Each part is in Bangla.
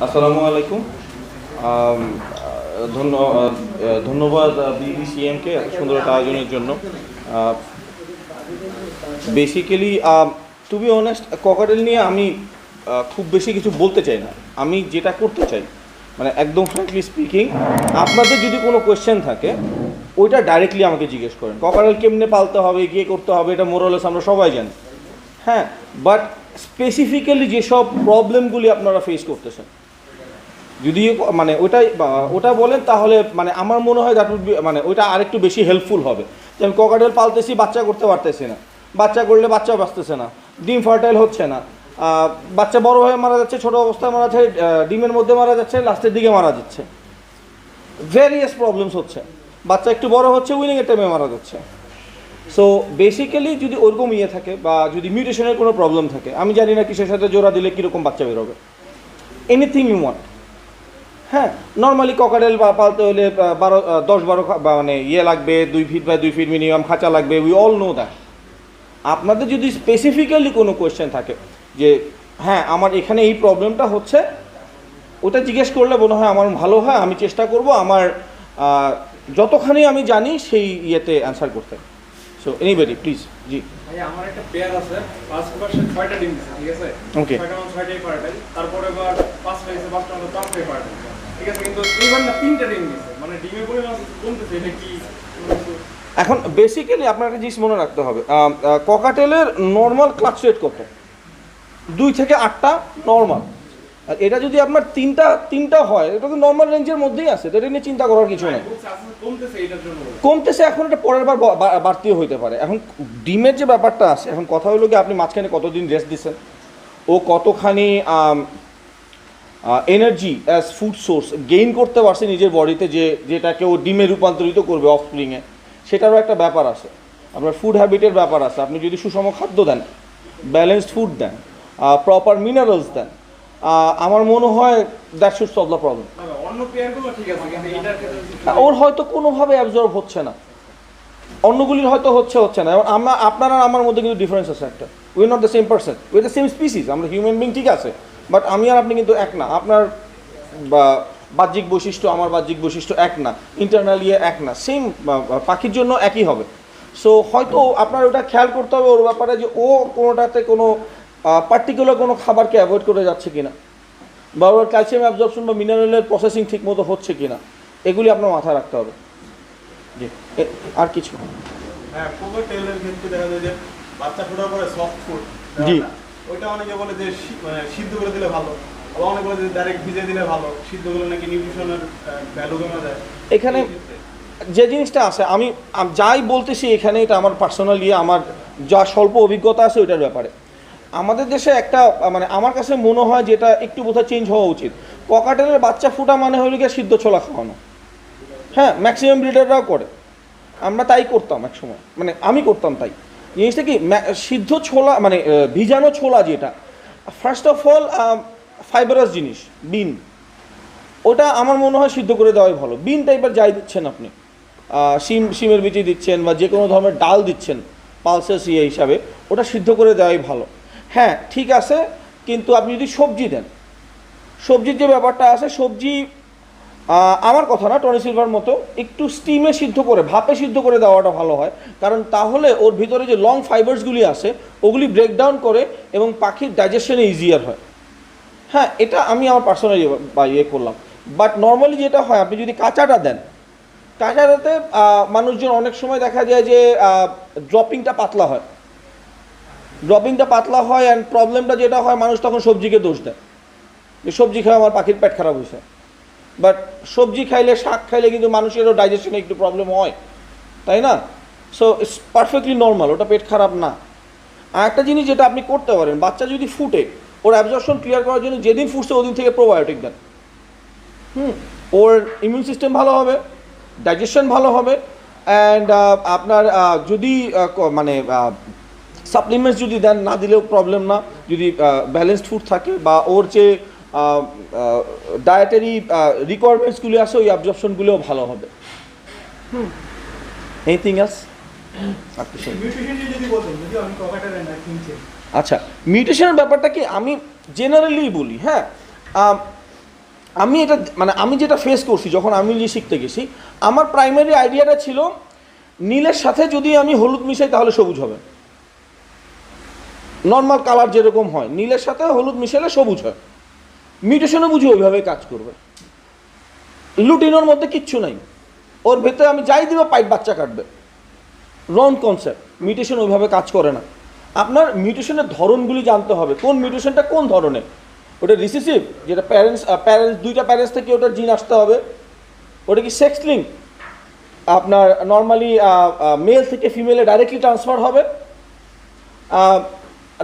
আসসালামু আলাইকুম। ধন্যবাদ বিবিসিএমকে এত সুন্দর একটা আয়োজনের জন্য। Basically to be honest, cockatiel নিয়ে আমি খুব বেশি কিছু বলতে চাই না। আমি যেটা করতে চাই, মানে একদম ফ্র্যাঙ্কলি স্পিকিং, আপনাদের যদি কোনো কোয়েশ্চেন থাকে ওইটা ডাইরেক্টলি আমাকে জিজ্ঞেস করেন। ককাটেল কেমনে পালতে হবে, গিয়ে করতে হবে, এটা মোরালেস আমরা সবাই জানি। হ্যাঁ, বাট স্পেসিফিক্যালি যেসব প্রবলেমগুলি আপনারা ফেস করতেছেন, যদি মানে ওটা বলেন তাহলে মানে আমার মনে হয় দ্যাট উড বি, মানে ওইটা আরেকটু বেশি হেল্পফুল হবে। যে আমি ককাটেল পালতেছি, বাচ্চা করতে পারতেছি না, বাচ্চা করলে বাচ্চা বাঁচতেছে না, ডিম ফার্টাইল হচ্ছে না, বাচ্চা বড় হয়ে মারা যাচ্ছে, ছোটো অবস্থায় মারা যাচ্ছে, ডিমের মধ্যে মারা যাচ্ছে, লাস্টের দিকে মারা যাচ্ছে, ভেরিয়াস প্রবলেমস হচ্ছে, বাচ্চা একটু বড় হচ্ছে, উইনিংয়ের টাইমে মারা যাচ্ছে। সো বেসিক্যালি যদি ওরকম থাকে বা যদি মিউটেশনের কোনো প্রবলেম থাকে, আমি জানি না কিসের সাথে জোড়া দিলে কীরকম বাচ্চা বেরোবে, এনিথিং ইউ ওয়ান্ট। হ্যাঁ, নর্মালি ককাটেল পালতে হলে 10-12 মানে লাগবে, 2 ফিট বাই 2 ফিট মিনিমাম খাঁচা লাগবে, উই অল নো দ্যাট। আপনাদের যদি স্পেসিফিক্যালি কোনো কোয়েশ্চেন থাকে যে হ্যাঁ আমার এখানে এই প্রবলেমটা হচ্ছে, ওটা জিজ্ঞেস করলে মনে হয় আমার ভালো হয়, আমি চেষ্টা করব আমার যতখানি আমি জানি সেই অ্যান্সার করতে। So anybody please. জি ভাই, আমার একটা পেয়ার আছে, ফার্স্ট পাশে 6টা ডিম দিছে, ঠিক আছে? ওকে, 6টাই পারটাই, তারপরে আবার 5টা দিছে, 5টা মতো কম হয়ে পারটাই, ঠিক আছে? কিন্তু এইবার না 3টা ডিম দিছে, মানে ডিমের পরিমাণ কমতেছে, এটা কি? এখন বেসিক্যালি আপনার একটা জিনিস মনে রাখতে হবে, ককাটেলের নর্মাল ক্লাচ রেট কত? 2 থেকে 8টা নর্মাল। আর এটা যদি আপনার তিনটা হয়, এটা তো নর্মাল রেঞ্জের মধ্যেই আছে, তো এটা নিয়ে চিন্তা করার কিছু নেই। কমতেছে, এটার জন্য কমতেছে, এখন এটা পরের বার বাড়তিও হইতে পারে। এখন ডিমের যে ব্যাপারটা আছে, এখন কথা হলো কি আপনি মাঝখানে কতদিন রেস্ট দিচ্ছেন, ও কতখানি energy as food source gain করতে পারছে নিজের বডিতে, যেটাকে ও ডিমে রূপান্তরিত করবে অফস্প্রিংয়ে, সেটারও একটা ব্যাপার আছে। আপনার ফুড হ্যাবিটের ব্যাপার আছে। আপনি যদি সুষম খাদ্য দেন, ব্যালেন্সড ফুড দেন, প্রপার মিনারেলস দেন, আমার মনে হয় that should solve the problem. অন্য পেয়ারগুলো ঠিক আছে, কিন্তু এটার ক্ষেত্রে ওর হয়তো কোনোভাবে অ্যাবজর্ব হচ্ছে না, অন্যগুলির হয়তো হচ্ছে না। এবং আপনার আর আমার মধ্যে কিন্তু ডিফারেন্স আছে একটা। We not the same person, we the same species, আমরা হিউম্যান বিং, ঠিক আছে, বাট আমি আর আপনি কিন্তু এক না। আপনার বাহ্যিক বৈশিষ্ট্য, আমার বাহ্যিক বৈশিষ্ট্য এক না, ইন্টারনালি এক না, সেম পাখির জন্য একই হবে। সো হয়তো আপনার ওটা খেয়াল করতে হবে ওর ব্যাপারে, যে ও কোনোটাতে কোনো পার্টিকুলার কোনো খাবারকে অ্যাভয়েড করে যাচ্ছে কিনা, বা ওর ক্যালসিয়াম অ্যাবজর্পশন বা মিনারেলের প্রসেসিং ঠিক মতো হচ্ছে কিনা, এগুলি আপনার মাথায় রাখতে হবে। জি, আর কিছু? হ্যাঁ, ককাটেলের ক্ষেত্রে দেখা যায় যে বাচ্চা ফোটার পরে সফট ফুড, জি, ওইটা অনেকে বলে যে সিদ্ধ করে দিলে ভালো, আবার অনেকে বলে যে ডাইরেক্ট ভিজে দিলে ভালো, সিদ্ধ করলে নাকি নিউট্রিশনের ভ্যালু কমে যায়। এখানে যে জিনিসটা আছে, আমি যাই বলতেছি এখানে, এটা আমার পার্সোনালি আমার যা স্বল্প অভিজ্ঞতা আছে ওইটার ব্যাপারে। আমাদের দেশে একটা মানে আমার কাছে মনে হয় যেটা একটু বোধহয় চেঞ্জ হওয়া উচিত। ককাটেলের বাচ্চা ফুটা মানে হলো গিয়ে সিদ্ধ ছোলা খাওয়ানো। হ্যাঁ, ম্যাক্সিমাম ব্রিডাররাও করে, আমরা তাই করতাম এক সময়, মানে আমি করতাম তাই। জিনিসটা কি, সিদ্ধ ছোলা মানে ভিজানো ছোলা, যেটা ফার্স্ট অফ অল ফাইবারাস জিনিস, বিন, ওটা আমার মনে হয় সিদ্ধ করে দেওয়াই ভালো। বিন টাইপের যাই দিচ্ছেন আপনি, শিমের বিচি দিচ্ছেন বা যে কোনো ধরনের ডাল দিচ্ছেন পালসেস হিসাবে, ওটা সিদ্ধ করে দেওয়াই ভালো। হ্যাঁ ঠিক আছে, কিন্তু আপনি যদি সবজি দেন, সবজির যে ব্যাপারটা আছে, সবজি আমার কথা না, টনি সিলভার মতো একটু স্টিমে সিদ্ধ করে, ভাপে সিদ্ধ করে দেওয়াটা ভালো হয়। কারণ তাহলে ওর ভিতরে যে লং ফাইবার্সগুলি আছে ওগুলি ব্রেকডাউন করে এবং পাখির ডাইজেশনে ইজিয়ার হয়। হ্যাঁ, এটা আমি আমার পার্সোনালি করলাম। বাট নর্মালি যেটা হয়, আপনি যদি কাঁচাটা দেন, কাঁচাটাতে মানুষজন অনেক সময় দেখা যায় যে ড্রপিংটা পাতলা হয়, অ্যান্ড প্রবলেমটা যেটা হয়, মানুষ তখন সবজিকে দোষ দেয় যে সবজি খায় আমার পাখির পেট খারাপ হয়েছে। বাট সবজি খাইলে, শাক খাইলে কিন্তু মানুষেরও ডাইজেশনে একটু প্রবলেম হয়, তাই না? সো ইটস পারফেক্টলি নর্মাল, ওটা পেট খারাপ না। আর একটা জিনিস যেটা আপনি করতে পারেন, বাচ্চা যদি ফুটে, ওর অ্যাবজর্পশন ক্লিয়ার করার জন্য যেদিন ফুটছে ওদিন থেকে প্রোবায়োটিক দেন। ওর ইমিউন সিস্টেম ভালো হবে, ডাইজেশন ভালো হবে, অ্যান্ড আপনার যদি মানে সাপ্লিমেন্টস যদি দেন, না দিলেও প্রবলেম না, যদি ব্যালেন্সড ফুড থাকে বা ওর যে ডায়েটারি রিকোয়ারমেন্টসগুলি আছে ওই অ্যাবজর্পশনগুলোও ভালো হবে। Anything else? নিউট্রিশন যদি বলতেন, যদি আমি ককাটেল না কিনছি, আচ্ছা, মিউটেশনের ব্যাপারটা কি আমি জেনারেলি বলি, হ্যাঁ। আমি এটা মানে আমি যেটা ফেস করছি যখন আমি ইংলিশ শিখতে গেছি, আমার প্রাইমারি আইডিয়াটা ছিল নীলের সাথে যদি আমি হলুদ মিশাই তাহলে সবুজ হবে। নর্মাল কালার যেরকম হয়, নীলের সাথে হলুদ মিশালে সবুজ হয়। মিউটেশনও বুঝি ওইভাবে কাজ করবে। লুটিনোর মধ্যে কিচ্ছু নাই, ওর ভেতরে আমি যাই দিব পাইপ বাচ্চা কাটবে। রং কনসেপ্ট, মিউটেশন ওইভাবে কাজ করে না। আপনার মিউটেশনের ধরনগুলি জানতে হবে, কোন মিউটেশনটা কোন ধরনের। ওটা রিসিসিভ, যেটা প্যারেন্টস দুইটা প্যারেন্টস থেকে ওটার জিন আসতে হবে। ওটা কি সেক্স লিঙ্ক, আপনার নর্মালি মেল থেকে ফিমেলে ডাইরেক্টলি ট্রান্সফার হবে,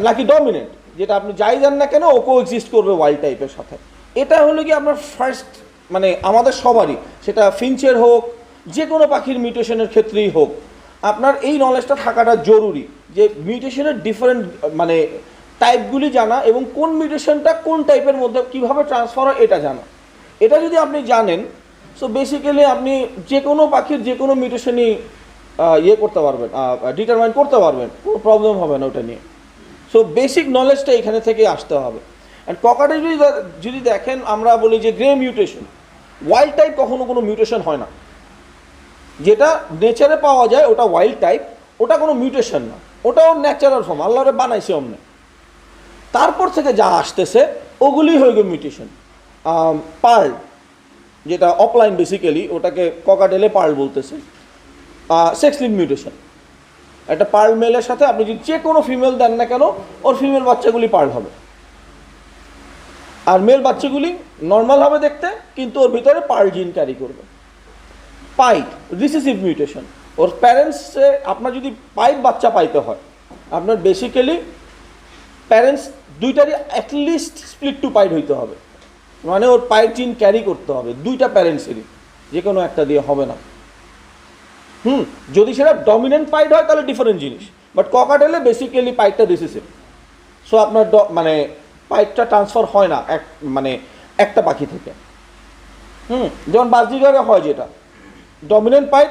নাকি ডমিনেন্ট, যেটা আপনি যাই দেন না কেন ও কোএক্সিস্ট করবে ওয়াইল্ড টাইপের সাথে। এটা হলো কি আপনার ফার্স্ট, মানে আমাদের সবারই, সেটা ফিঞ্চের হোক যে কোনো পাখির মিউটেশনের ক্ষেত্রেই হোক, আপনার এই নলেজটা থাকাটা জরুরি যে মিউটেশনের ডিফারেন্ট মানে টাইপগুলি জানা এবং কোন মিউটেশনটা কোন টাইপের মধ্যে কীভাবে ট্রান্সফার হয় এটা জানা। এটা যদি আপনি জানেন, সো বেসিক্যালি আপনি যে কোনো পাখির যে কোনো মিউটেশনই ইয়ে করতে পারবেন, ডিটারমাইন করতে পারবেন, কোনো প্রবলেম হবে না ওটা নিয়ে। সো বেসিক নলেজটা এখানে থেকে আসতে হবে। অ্যান্ড ককাটে যদি দেখেন, আমরা বলি যে গ্রে মিউটেশন, ওয়াইল্ড টাইপ কখনো কোনো মিউটেশন হয় না। যেটা নেচারে পাওয়া যায় ওটা ওয়াইল্ড টাইপ, ওটা কোনো মিউটেশন না, ওটা ওর ন্যাচারাল ফর্ম, আল্লাহরে বানাইছে অমনে। তারপর থেকে যা আসতেছে ওগুলি হয়ে গেল মিউটেশন। পার্ল, যেটা অফলাইন বেসিক্যালি, ওটাকে ককাটেলে পার্ল বলতেছে, সেক্স লিঙ্ক মিউটেশন। একটা পার্ল মেলের সাথে আপনি যদি যে কোনো ফিমেল দেন না কেন, ওর ফিমেল বাচ্চাগুলি পার্ল হবে, আর মেল বাচ্চাগুলি নর্মাল হবে দেখতে, কিন্তু ওর ভিতরে পার্ল জিন ক্যারি করবে। পাইপ রিসিসিভ মিউটেশন, ওর প্যারেন্টসে আপনার যদি পাইপ বাচ্চা পাইতে হয়, আপনার বেসিক্যালি প্যারেন্টস দুইটারই অ্যাটলিস্ট স্প্লিট টু পাইড হইতে হবে, মানে ওর পাইপ জিন ক্যারি করতে হবে দুইটা প্যারেন্টসেরই, যে কোনো একটা দিয়ে হবে না। যদি সেটা ডমিনেন্ট পাইড হয় তাহলে ডিফারেন্ট জিনিস, বাট ককাটেলে বেসিক্যালি পাইপটা রিসিসিভ। সো আপনার মানে পাইপটা ট্রান্সফার হয় না মানে একটা পাখি থেকে। যেমন বাজরিগারে হয়, যেটা ডমিনেন্ট পাইপ,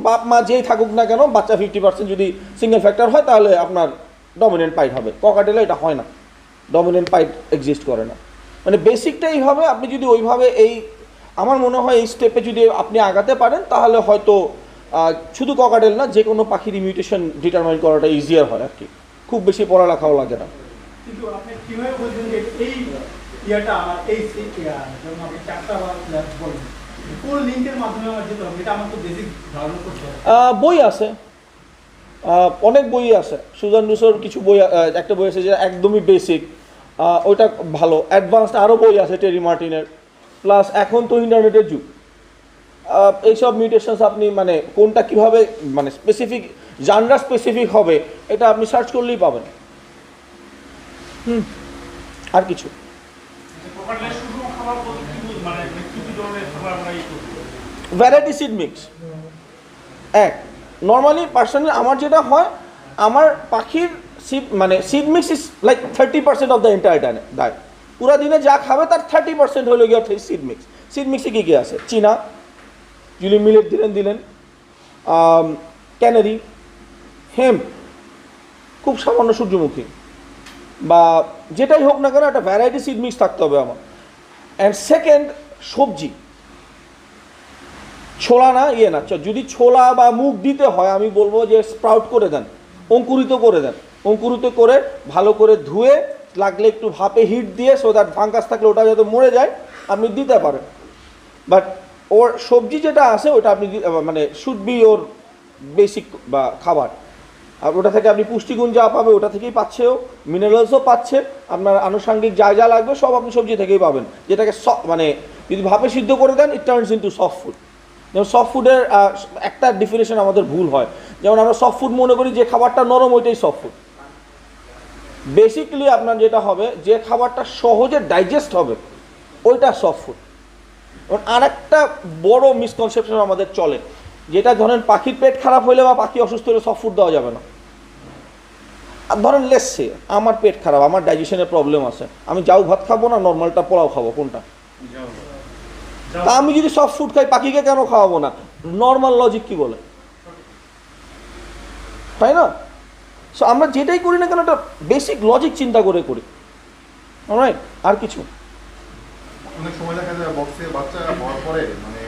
বাপ মা যেই থাকুক না কেন, বাচ্চা 50% যদি সিঙ্গেল ফ্যাক্টর হয় তাহলে আপনার ডমিনেন্ট পাইপ হবে। ককাটেলে এটা হয় না, ডমিনেন্ট পাইপ এক্সিস্ট করে না। মানে বেসিকটাই হবে, আপনি যদি ওইভাবে আমার মনে হয় এই স্টেপে যদি আপনি আগাতে পারেন তাহলে হয়তো শুধু ককাটেল না, যে কোনো পাখির মিউটেশন ডিটারমাইন করাটা ইজিয়ার হয় আর কি, খুব বেশি পড়ালেখাও লাগে না। কিন্তু আপনি কিভাবে বলছেন যে এই ইয়াটা আমার এই যেমন আপনি চারটা বলেন, কোন লিঙ্কের মাধ্যমে আমার যেতে হবে, এটা আমার তো বেসিক ধারণা করতে হবে। বই আছে, অনেক বই আছে। সুজান রুসোর কিছু বই, একটা বই আছে যেটা একদমই বেসিক, ওইটা ভালো। অ্যাডভান্সড আরও বই আছে টেরি মার্টিনের। প্লাস এখন তো ইন্টারনেটের যুগ, এইসব মিউটেশনস আপনি মানে কোনটা কিভাবে মানে স্পেসিফিক জানরা স্পেসিফিক হবে এটা আপনি সার্চ করলেই পাবেন। আর কিছু variety seed mix normally personally আমার যেটা হয়, আমার পাখির সিড মানে seed mix is like 30% of the entire diet. পুরা দিনে যা খাবে তার 30% হলো গিয়ে সিড মিক্স। সিড মিক্সে কী কী আছে? চীনা, যদি মিলেট দিলেন, ক্যানারি, হেম্প, খুব সামান্য সূর্যমুখী, বা যেটাই হোক না কেন একটা ভ্যারাইটি সিড মিক্স থাকতে হবে আমার। অ্যান্ড সেকেন্ড, সবজি, ছোলা না না, যদি ছোলা বা মুগ দিতে হয় আমি বলবো যে স্প্রাউট করে দেন, অঙ্কুরিত করে দেন। অঙ্কুরিত করে ভালো করে ধুয়ে, লাগলে একটু ভাপে হিট দিয়ে, সো দ্যাট ফাঙ্গাস থাকলে ওটা যাতে মরে যায় আপনি দিতে পারেন। বাট ওর সবজি যেটা আছে ওটা আপনি মানে শুড বি ওর বেসিক বা খাবার, আর ওটা থেকে আপনি পুষ্টিগুণ যা পাবে ওটা থেকেই পাচ্ছেও, মিনারেলসও পাচ্ছে, আপনার আনুষঙ্গিক যা যা লাগবে সব আপনি সবজি থেকেই পাবেন। যেটাকে মানে যদি ভাপে সিদ্ধ করে দেন, it turns into soft food. যেমন সফট ফুডের একটা ডেফিনেশন আমাদের ভুল হয়, যেমন আমরা সফট ফুড মনে করি যে খাবারটা নরম ওইটাই সফট ফুড। বেসিক্যালি আপনার যেটা হবে, যে খাবারটা সহজে ডাইজেস্ট হবে ওইটা সফট ফুড। আর একটা বড় মিসকনসেপশন আমাদের চলে, যেটা ধরেন পাখির পেট খারাপ হইলে বা পাখি অসুস্থ হলে সফট ফুড দেওয়া যাবে না। আর ধরেন লেসে আমার পেট খারাপ, আমার ডাইজেশনের প্রবলেম আছে, আমি জাউ ভাত খাবো না নর্মালটা পোলাও খাবো, কোনটা? তা আমি যদি সফট ফুড খাই পাখিকে কেন খাওয়াবো না? নর্মাল লজিক কি বলে, তাই না? সো আমরা যেটাই করি না কেন একটা বেসিক লজিক চিন্তা করে করি, অলরাইট? আর কিছু অনেক সময় দেখা যায় বক্সে বাচ্চা হওয়ার পরে মানে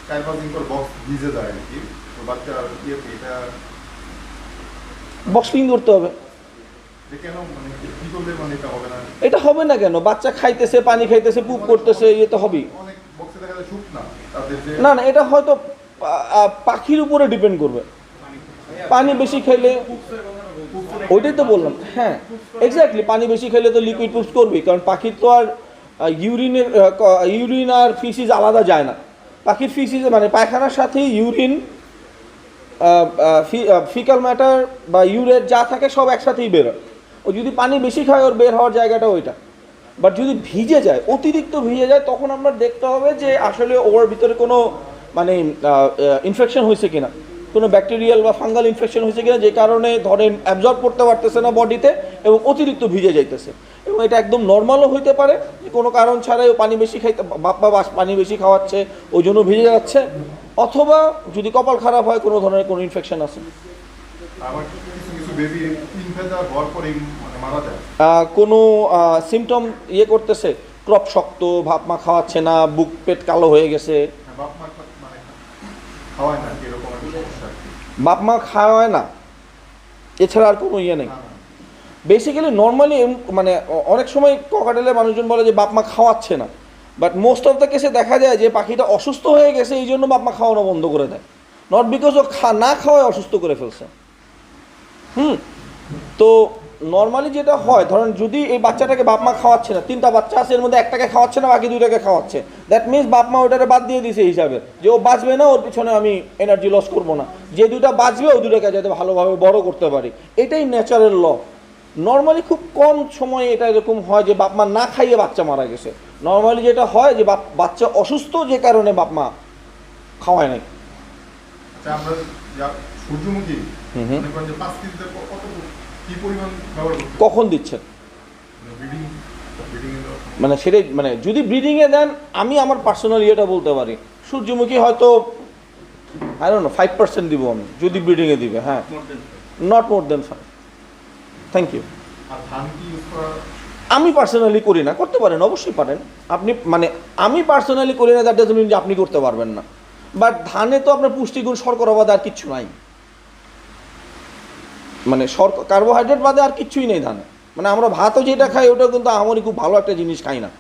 4-5 দিন পর বক্স ভিজে যায় আর কি, তো বাচ্চার এটা বক্স ক্লিন করতে হবে। কেন মানে কি করলে মানে এটা হবে না? এটা হবে না কেন? বাচ্চা খাইতেছে, পানি খাইতেছে, পুপ করতেছে, ইয়ে তো হবেই। অনেক বক্সে দেখা যায় শুক না তাদের যে না না, এটা হয়তো পাখির উপরে ডিপেন্ড করবে। পানি বেশি খেলে, ওইটাই তো বললাম, হ্যাঁ এক্স্যাক্টলি, পানি বেশি খেলে তো লিকুইড পুপস করবেই, কারণ পাখির তো আর ইউরিন আর ফিসিস আলাদা যায় না। পাখির ফিসিস মানে পায়খানার সাথেই ইউরিন, ফিকাল ম্যাটার বা ইউরেট যা থাকে সব একসাথেই বেরোয়। ও যদি পানি বেশি খায় ওর বের হওয়ার জায়গাটা ওইটা। বাট যদি ভিজে যায়, অতিরিক্ত ভিজে যায়, তখন আমরা দেখতে হবে যে আসলে ওর ভিতরে কোনো মানে ইনফেকশন হয়েছে কিনা, কোনো ব্যাকটেরিয়াল বা ফাঙ্গাল ইনফেকশন হয়েছে কিনা, যে কারণে ধরেন অ্যাবজর্ব করতে পারতেছে না বডিতে এবং অতিরিক্ত ভিজে যাইতেছে। এবং এটা একদম নর্মালও হইতে পারে যে কোনো কারণ ছাড়াই ও পানি বেশি খাইতে, বাপ্পা পানি বেশি খাওয়াচ্ছে ওই জন্য ভিজে যাচ্ছে, অথবা যদি কপাল খারাপ হয় কোনো ধরনের কোনো ইনফেকশন আছে। আবার কিছু কিছু বেবি ইনফেকশন হওয়ার পরেই মানে মারা যায়। কোনো সিমটম ইয়ে করতেছে, ক্রপ শক্ত, ভাপ মা খাওয়াচ্ছে না, বুক পেট কালো হয়ে গেছে, বাপ মা মানে খাওয়ায় না এরকম একটা সমস্যা আর কি। বাপ মা খাওয়ায় না, এছাড়া আর কোনো ইয়ে নেই। বেসিক্যালি নর্মালি মানে অনেক সময় ককাটেলের মানুষজন বলে যে বাপ মা খাওয়াচ্ছে না, বাট মোস্ট অফ দ্য কেসে দেখা যায় যে পাখিটা অসুস্থ হয়ে গেছে, এই জন্য বাপ মা খাওয়ানো বন্ধ করে দেয়, নট বিকজ ও না খাওয়ায় অসুস্থ করে ফেলছে। তো নর্মালি যেটা হয়, ধরেন যদি এই বাচ্চাটাকে বাপ মা খাওয়াচ্ছে না, 3টা বাচ্চা আছে, এর মধ্যে একটাকে খাওয়াচ্ছে না, বাকি 2টাকে খাওয়াচ্ছে, দ্যাট মিনস বাপ মা ওটাকে বাদ দিয়ে দিছে হিসাবে, যে ও বাঁচবে না, ওর পিছনে আমি এনার্জি লস করবো না, যে 2টা বাঁচবে ওই 2টাকে যাতে ভালোভাবে বড় করতে পারি, এটাই ন্যাচারাল ল। নর্মালি খুব কম সময়ে এটা এরকম হয় যে বাপ মা না খাইয়ে বাচ্চা মারা গেছে। নর্মালি যেটা হয় যে বাচ্চা অসুস্থ, যে কারণে বাপ মা খাওয়ায় নাই। আচ্ছা, আমরা সূর্যমুখী মনে করেন যে 5 কেজিতে কত কি পরিমাণ ব্যবহার করতে কখন দিচ্ছেন ব্রিডিং মানে সেটাই, মানে যদি ব্রিডিংয়ে দেন, আমি আমার পার্সোনাল ইয়েটা বলতে পারি, সূর্যমুখী হয়তো আই ডোন্ট নো 5% দিব আমি, যদি ব্রিডিংয়ে দিবে, হ্যাঁ, not more than 5। Thank you. আর ধান কি ইউজ করা? আমি পার্সোনালি করি না, করতে পারেন, অবশ্যই পারেন আপনি, মানে আমি পার্সোনালি করি না, দ্যাট ডাজন্ট মিন যে আপনি করতে পারবেন না। বাট ধানে তো আপনার পুষ্টিগুণ শর্করা বাদে আর কিচ্ছু নাই, মানে কার্বোহাইড্রেট বাদে আর কিচ্ছুই নেই ধানে। মানে আমরা ভাতও যেটা খাই ওটা কিন্তু আমারই খুব ভালো একটা জিনিস খাই না,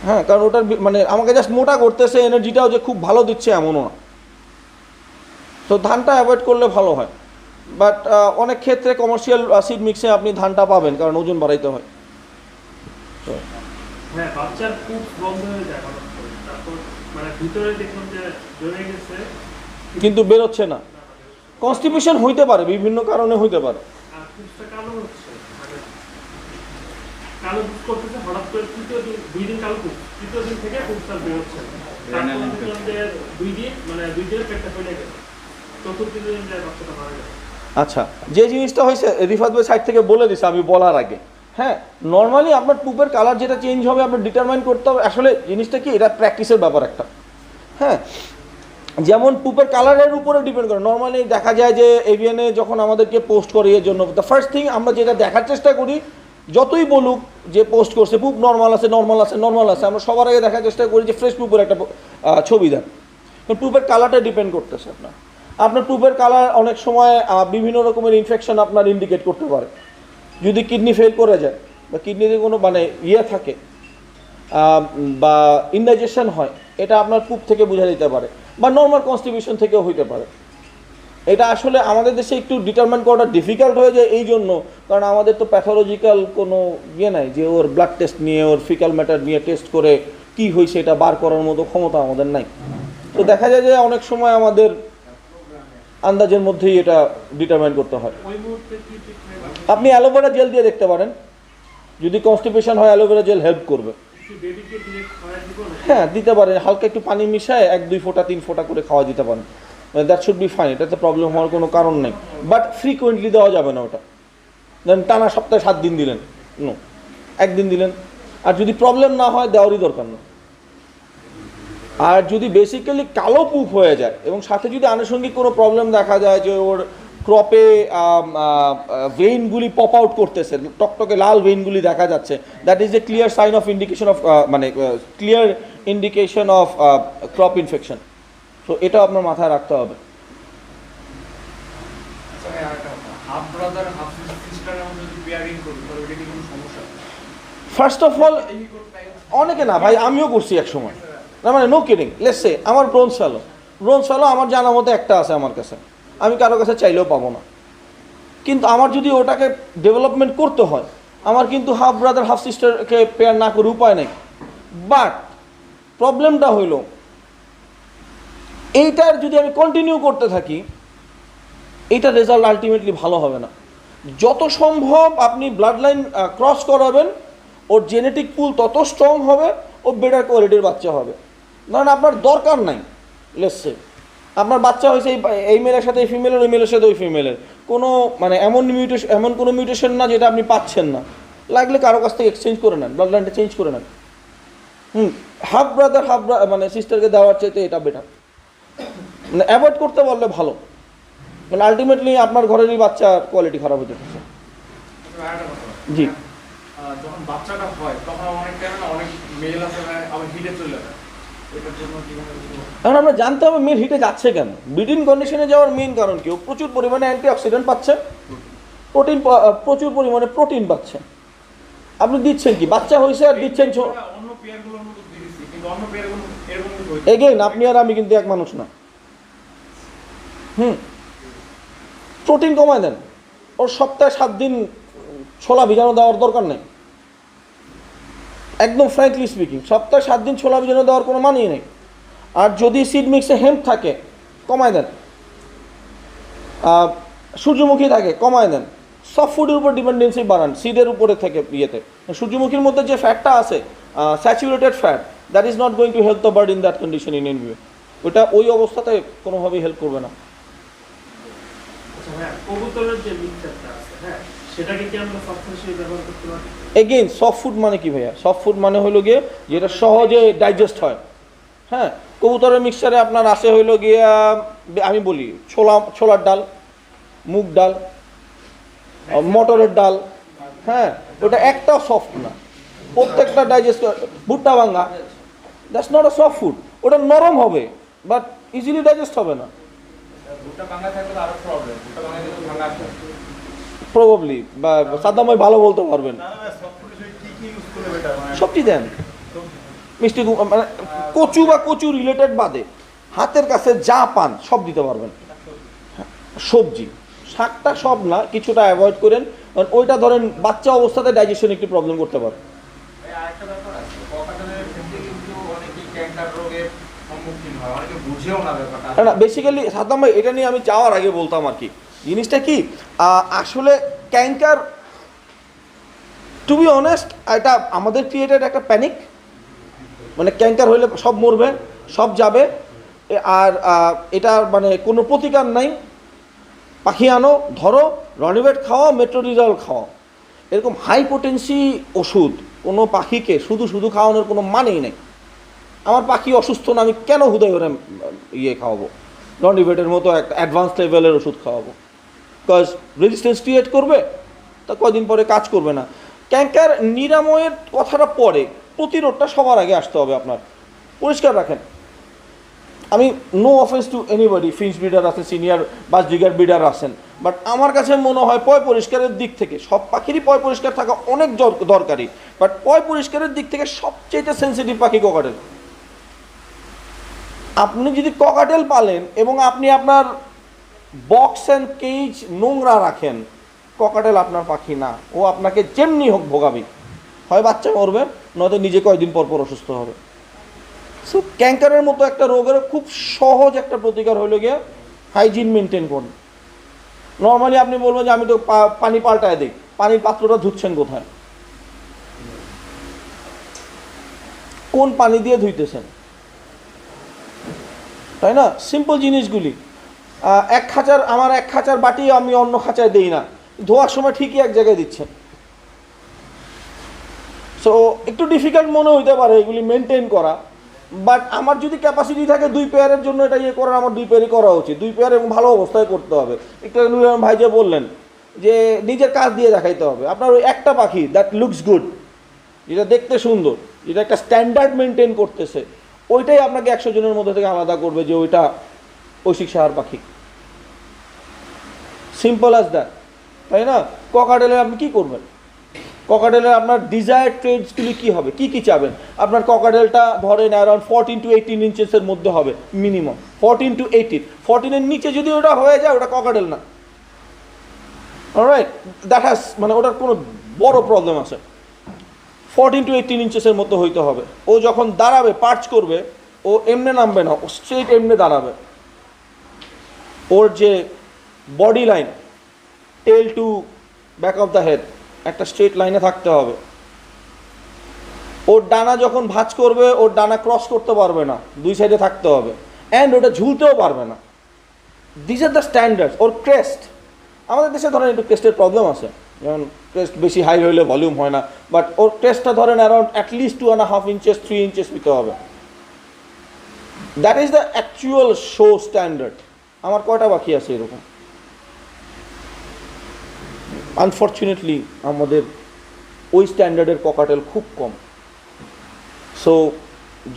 হ্যাঁ, কারণ ওটার মানে আমাকে জাস্ট মোটা করতেছে, এনার্জিটাও যে খুব ভালো দিচ্ছে এমনও না। তো ধানটা অ্যাভয়েড করলে ভালো হয়, বাট অনেক ক্ষেত্রে কমার্শিয়াল সিড মিক্সে আপনি ধানটা পাবেন, কারণ ওজন বাড়াইতে হয়। তো হ্যাঁ, বাচ্চার খুব বন্ধ হয়ে যায় হঠাৎ করে, তারপর মানে ভিতরে দেখুন যে জমে গেছে কিন্তু বেরোচ্ছে না, কনস্টিপেশন হইতে পারে, বিভিন্ন কারণে হইতে পারে। আর খুবটা কালো হচ্ছে, মানে কালো দুধ করতেছে হঠাৎ করে, তৃতীয় দিন 2 দিন কালো দুধ, তৃতীয় দিন থেকে খুবটা বেরোচ্ছে না, তারপর দেখলাম যে 2 দিনের পেটটা ফেলে গেছে, চতুর্থ দিন যায় বাচ্চাটা মারা গেছে। আচ্ছা, যে জিনিসটা হয়েছে রিফাত ভাই সাইড থেকে বলে দিছে আমি বলার আগে, হ্যাঁ, নর্মালি আপনার পুপের কালার যেটা চেঞ্জ হবে আপনার ডিটারমাইন করতে হবে। আসলে জিনিসটা কি, এটা প্র্যাকটিসের ব্যাপার একটা, হ্যাঁ, যেমন পুপের কালারের উপরে ডিপেন্ড করে। নর্মালি দেখা যায় যে এভিএনে যখন আমাদেরকে পোস্ট করে এর জন্য, দ্য ফার্স্ট থিং আমরা যেটা দেখার চেষ্টা করি, যতই বলুক যে পোস্ট করছে পুপ নর্মাল আছে, আমরা সবার আগে দেখার চেষ্টা করি যে ফ্রেশ পুপের একটা ছবি দেন। পুপের কালারটা ডিপেন্ড করতেছে আপনার পুপের কালার অনেক সময় বিভিন্ন রকমের ইনফেকশন আপনার ইন্ডিকেট করতে পারে। যদি কিডনি ফেল করে যায় বা কিডনিতে কোনো মানে ইয়ে থাকে বা ইনডাইজেশন হয়, এটা আপনার পুপ থেকে বোঝা যেতে পারে, বা নর্মাল কনস্টিটিউশন থেকেও হইতে পারে। এটা আসলে আমাদের দেশে একটু ডিটারমাইন করাটা ডিফিকাল্ট হয়ে যায় এই জন্য, কারণ আমাদের তো প্যাথোলজিক্যাল কোনো ইয়ে নাই যে ওর ব্লাড টেস্ট নিয়ে, ওর ফিকাল ম্যাটার নিয়ে টেস্ট করে কি হয়েছে এটা বার করার মতো ক্ষমতা আমাদের নাই। তো দেখা যায় যে অনেক সময় আমাদের আন্দাজের মধ্যেই এটা ডিটারমাইন করতে হয়। ওই মুহূর্তে কি আপনি অ্যালোভেরা জেল দিয়ে দেখতে পারেন, যদি কনস্টিপেশন হয় অ্যালোভেরা জেল হেল্প করবে। বেবিকে দিয়ে খাওয়া দিব না? হ্যাঁ, দিতে পারেন, হালকা একটু পানি মিশায় 1-2 ফোঁটা 3 ফোঁটা করে খাওয়া দিতে পারেন, দ্যাট শুড বি ফাইন, এটাতে প্রবলেম হওয়ার কোনো কারণ নেই। বাট ফ্রিকুয়েন্টলি দেওয়া যাবে না ওটা, দেন টানা সপ্তাহে 7 দিন দিলেন, নো, 1 দিন দিলেন। আর যদি প্রবলেম না হয় দেওয়ারই দরকার না। আর যদি বেসিক্যালি কালো পুপ হয়ে যায় এবং সাথে যদি আনুষঙ্গিক কোনো প্রবলেম দেখা যায় যে ওর ক্রপে ভেইনগুলি পপ আউট করতেছে, টকটকে লাল ভেইনগুলি দেখা যাচ্ছে, that is a clear sign of indication of মানে clear indication of crop infection. So এটা আপনার মাথায় রাখতে হবে। হাফ ব্রাদার হাফ সিস্টারের মধ্যে যদি পেয়ারিং করি তাহলে এটা কি কোনো সমস্যা? ফার্স্ট অফ অল অনেকে না ভাই, আমিও করছি এক সময়, না মানে নো কিডিং, লেটস সে আমার ব্রোঞ্জ ফেলো আমার জানার মতো একটা আছে আমার কাছে, আমি কারো কাছে চাইলেও পাবো না। কিন্তু আমার যদি ওটাকে ডেভেলপমেন্ট করতে হয়, আমার কিন্তু হাফ ব্রাদার হাফ সিস্টারকে পেয়ার না করে উপায় নেই। বাট প্রবলেমটা হইল এইটার যদি আমি কন্টিনিউ করতে থাকি, এইটার রেজাল্ট আলটিমেটলি ভালো হবে না। যত সম্ভব আপনি ব্লাড লাইন ক্রস করাবেন, ওর জেনেটিক পুল তত স্ট্রং হবে, ও বেটার কোয়ালিটির বাচ্চা হবে। কারণ আপনার দরকার নাই, লেটসে আপনার বাচ্চা হয়েছে এই মেলের সাথে এই ফিমেলের, ওই মেলের সাথে ওই ফিমেলের, কোনো মানে এমন কোনো মিউটেশন না যেটা আপনি পাচ্ছেন না। লাগলে কারো কাছ থেকে এক্সচেঞ্জ করে নেন, ব্লাড লাইনটা চেঞ্জ করে নেন। হাফ ব্রাদার মানে সিস্টারকে দেওয়ার চাইতে এটা বেটার, মানে অ্যাভয়েড করতে পারলে ভালো। মানে আলটিমেটলি আপনার ঘরেরই বাচ্চার কোয়ালিটি খারাপ হতে পারছে। জি, যখন বাচ্চাটা হয় তখন অনেক টাইম না অনেক মেল আছে আবার হিটে চলে যায়, এটার জন্য কিভাবে? এখন আমরা জানতে হবে মেল হিটে যাচ্ছে কেন। ব্রিডিং কন্ডিশনে যাওয়ার মেইন কারণ কি? ও প্রচুর পরিমাণে অ্যান্টিঅক্সিডেন্ট পাচ্ছে, প্রচুর পরিমাণে প্রোটিন পাচ্ছে। আপনি দিচ্ছেন কি? বাচ্চা হয়েছে আর দিচ্ছেন অন্য পেয়ারগুলোর মতো দিয়েছি, কিন্তু অন্য পেয়ারগুলো এরকম এগেইন আপনি আর আমি কিন্তু এক মানুষ না। প্রোটিন কমায় দেন, ওর সপ্তাহে 7 দিন ছোলা ভিজানো দেওয়ার দরকার নেই। একদম ফ্র্যাঙ্কলি স্পিকিং, সপ্তাহে 7 দিন ছোলা ভিজানো দেওয়ার কোনো মানেই নেই। আর যদি সিড মিক্সে হেম্প থাকে কমায় দেন, সূর্যমুখী থাকে কমায় দেন। সফট ফুডের উপর ডিপেন্ডেন্সি বাড়ান, সিডের উপরে থেকে ইয়েতে। সূর্যমুখীর মধ্যে যে ফ্যাটটা আছে, saturated fat, that is not going to help the bird in that condition in any way. ওটা ওই অবস্থাতে কোনোভাবেই হেল্প করবে না। আচ্ছা ভাইয়া, কবুতরের যে মিক্সচারটা আছে, হ্যাঁ, সেটাকে কি আমরা সফট হিসেবে ব্যবহার করতে পারি? এগেইন সফট ফুড মানে কি ভাইয়া? সফট ফুড মানে হলো গিয়ে যেটা সহজে ডাইজেস্ট হয়। হ্যাঁ, কবুতরের মিক্সচারে আপনার আসে হইলো গিয়া, আমি বলি ছোলার ডাল, মুগ ডাল, মটরের ডাল। হ্যাঁ, ওটা একটাও সফট না, প্রত্যেকটা ডাইজেস্ট। ভুট্টা ভাঙা, that's not a soft food. ওটা নরম হবে বাট ইজিলি ডাইজেস্ট হবে না। ভুট্টা ভাঙা থাকলে তো আরো প্রবলেম, ভুট্টা ভাঙা কিন্তু ভাঙা আসে প্রবাবলি, বা সাদ্দাম ভাই ভালো বলতে পারবেন। সবজি দেন, মিষ্টি মানে কচু বা কচু রিলেটেড বাদে হাতের কাছে যা পান সব দিতে পারবেন। সবজি শাকটা সব না, কিছুটা অ্যাভয়েড করেন, কারণ ওইটা ধরেন বাচ্চা অবস্থাতে ডাইজেশন একটু প্রবলেম করতে পারে। আরেকটা ব্যাপার আছে, ককাটেলের ক্ষেত্রে কিন্তু অনেকেই ক্যান্সার রোগের সম্মুখীন হয়, অনেকে বুঝেও না ব্যাপারটা। না বেসিক্যালি সাদ্দাম ভাই এটা নিয়ে আমি যাওয়ার আগে বলতাম আর কি, জিনিসটা কি আসলে ক্যান্সার, টু বি অনেস্ট, এটা আমাদের ক্রিয়েটেড একটা প্যানিক। মানে ক্যান্সার হইলে সব মরবে, সব যাবে, আর এটার মানে কোনো প্রতিকার নাই। পাখি আনো, ধরো, রনিভেট খাওয়া, মেট্রোডিজল খাওয়া, এরকম হাই পোটেন্সি ওষুধ কোনো পাখিকে শুধু শুধু খাওয়ানোর কোনো মানেই নেই। আমার পাখি অসুস্থ না, আমি কেন হুদয় করে খাওয়াবো? রনিভেটের মতো একটা অ্যাডভান্স লেভেলের ওষুধ খাওয়াবো? বিকজ রেজিস্ট্যান্স ক্রিয়েট করবে, তা কয়দিন পরে কাজ করবে না। ক্যান্সার নিরাময়ের কথাটা পরে, প্রতিরোধটা সবার আগে আসতে হবে আপনার। পরিষ্কার রাখেন। আমি no offence to anybody, finch breeder আছেন, সিনিয়র বাসডিগার ব্রিডার আছেন, বাট আমার কাছে মনে হয় পয় পরিষ্কারের দিক থেকে সব পাখিরই পয় পরিষ্কার থাকা অনেক দরকারি, বাট পয় পরিষ্কারের দিক থেকে সবচেয়ে সেন্সিটিভ পাখি ককাটেল। আপনি যদি ককাটেল পালেন এবং আপনি আপনার বক্স অ্যান্ড কেজ নোংরা রাখেন, ককাটেল আপনার পাখি না। ও আপনাকে যেমনি হোক ভোগাবে, হয় বাচ্চা মরবে, নয়তো নিজে কয়েকদিন পর পর অসুস্থ হবে। সো ক্যান্সারের মতো একটা রোগের খুব সহজ একটা প্রতিকার হলো গিয়ে হাইজিন মেনটেন করুন। নর্মালি আপনি বলবেন যে আমি তো পানি পাল্টায় দিই, পানির পাত্রটা ধুচ্ছেন কোথায়? কোন পানি দিয়ে ধুইতেছেন? তাই না? সিম্পল জিনিসগুলি। আমার এক খাঁচার বাটি আমি অন্য খাঁচায় দিই না, ধোয়ার সময় ঠিকই এক জায়গায় দিচ্ছেন। সো একটু ডিফিকাল্ট মনে হইতে পারে এগুলি মেনটেন করা, বাট আমার যদি ক্যাপাসিটি থাকে 2 পেয়ারের জন্য এটা ইয়ে করার, আমার 2 পেয়ারই করা উচিত। 2 পেয়ার এবং ভালো অবস্থায় করতে হবে। একটু নুরুল ভাই যে বললেন যে নিজের কাজ দিয়ে দেখাইতে হবে। আপনার ওই একটা পাখি দ্যাট লুকস গুড, যেটা দেখতে সুন্দর, যেটা একটা স্ট্যান্ডার্ড মেনটেন করতেছে, ওইটাই আপনাকে 100 জনের মধ্যে থেকে আলাদা করবে যে ওইটা ঐশিক সাহার পাখি। সিম্পল অ্যাজ দ্যাট, তাই না? ককাটেলে আপনি কী করবেন? ককাটেলের আপনার ডিজায়ার ট্রেডসগুলি কী হবে, কী কী চাবেন? আপনার ককাটেলটা ধরেন অ্যারাউন্ড 14 to 18 ইঞ্চেসের মধ্যে হবে মিনিমাম, 14 to 18। 14-এর নিচে যদি ওটা হয়ে যায় ওটা ককাটেল না। অলরাইট, দ্যাট হ্যাজ মানে ওটার কোনো বড় প্রবলেম আছে। 14 to 18 ইঞ্চেসের মতো হইতে হবে। ও যখন দাঁড়াবে, পার্চ করবে, ও এমনি নামবে না, ও স্ট্রেট এমনি দাঁড়াবে। ওর যে body line, tail to back of the head, একটা স্ট্রেট লাইনে থাকতে হবে। ওর ডানা যখন ভাঁজ করবে, ওর ডানা ক্রস করতে পারবে না, 2 সাইডে থাকতে হবে। অ্যান্ড ওটা ঝুলতেও পারবে না। This are the standards. Or crest, আমাদের দেশে ধরেন একটু ক্রেস্টের প্রবলেম আছে, যেমন ক্রেস্ট বেশি হাই হইলে ভলিউম হয় না, বাট ওর ক্রেস্টটা ধরেন অ্যারাউন্ড অ্যাটলিস্ট 2.5 ইঞ্চেস 3 ইঞ্চেস হতে হবে। That is the actual show standard. আমার কয়টা বাকি আছে এরকম? আনফর্চুনেটলি আমাদের ওই স্ট্যান্ডার্ডের ককাটেল খুব কম। সো